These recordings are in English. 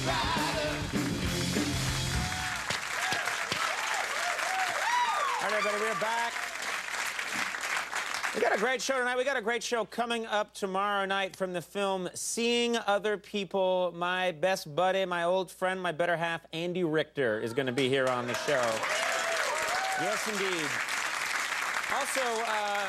All right, everybody, we're back. We got a great show tonight. We got a great show coming up tomorrow night from the film Seeing Other People. My best buddy, my old friend, my better half, Andy Richter, is going to be here on the show. Yes, indeed. Also,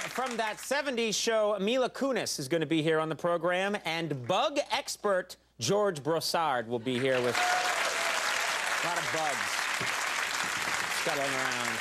from that 70s show, Mila Kunis is going to be here on the program, and bug expert George Broussard will be here with a lot of bugs scuttling around.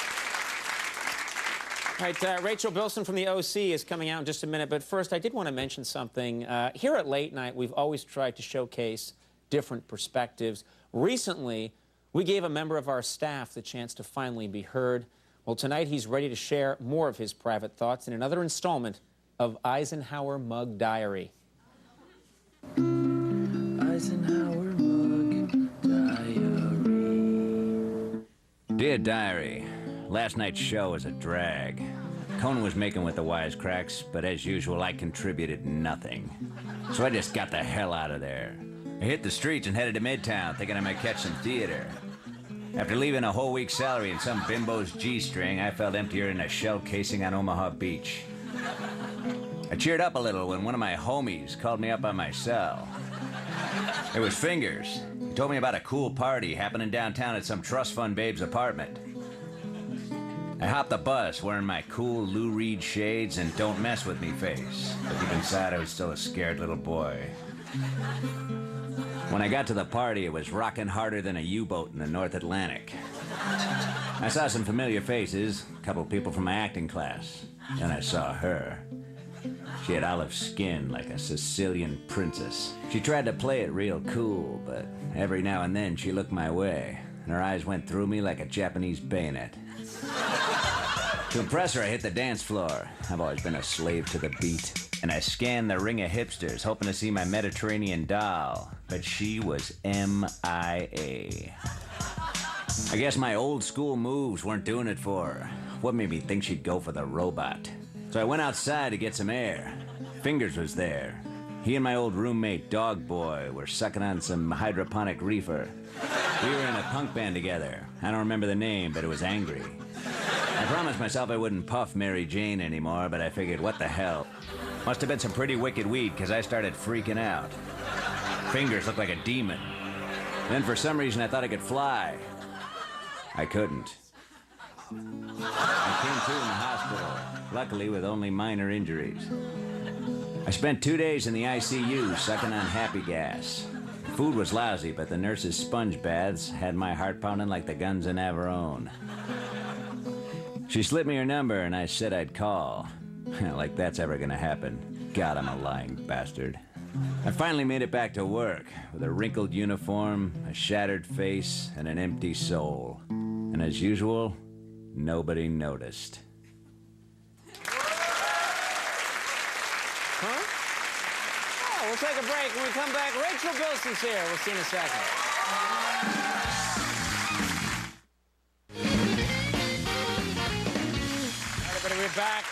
All right, Rachel Bilson from the OC is coming out in just a minute, but first I did want to mention something. Here at Late Night, we've always tried to showcase different perspectives. Recently, we gave a member of our staff the chance to finally be heard. Well, tonight he's ready to share more of his private thoughts in another installment of Eisenhower Mug Diary. Eisenhower Mug Diary. Dear Diary, last night's show was a drag. Conan was making with the wisecracks, but as usual, I contributed nothing. So I just got the hell out of there. I hit the streets and headed to Midtown, thinking I might catch some theater. After leaving a whole week's salary in some bimbo's G-string, I felt emptier than a shell casing on Omaha Beach. I cheered up a little when one of my homies called me up on my cell. It was Fingers. He told me about a cool party happening downtown at some trust fund babe's apartment. I hopped the bus wearing my cool Lou Reed shades and don't mess with me face, but deep inside I was still a scared little boy. When I got to the party, it was rocking harder than a U-boat in the North Atlantic. I saw some familiar faces, a couple people from my acting class. Then I saw her. She had olive skin like a Sicilian princess. She tried to play it real cool, but every now and then she looked my way, and her eyes went through me like a Japanese bayonet. To impress her, I hit the dance floor. I've always been a slave to the beat. And I scanned the ring of hipsters, hoping to see my Mediterranean doll. But she was MIA. I guess my old school moves weren't doing it for her. What made me think she'd go for the robot? So I went outside to get some air. Fingers was there. He and my old roommate, Dog Boy, were sucking on some hydroponic reefer. We were in a punk band together. I don't remember the name, but it was Angry. I promised myself I wouldn't puff Mary Jane anymore, but I figured, what the hell? Must have been some pretty wicked weed, because I started freaking out. Fingers looked like a demon. Then for some reason I thought I could fly. I couldn't. I came to in the hospital, luckily with only minor injuries. I spent 2 days in the ICU sucking on happy gas. Food was lousy, but the nurses' sponge baths had my heart pounding like the guns in Averone. She slipped me her number, and I said I'd call. Like that's ever gonna happen. God, I'm a lying bastard. I finally made it back to work, with a wrinkled uniform, a shattered face, and an empty soul. And as usual, nobody noticed. Huh? Oh, we'll take a break. When we come back, Rachel Bilson's here. We'll see you in a second. All right, everybody, we're back.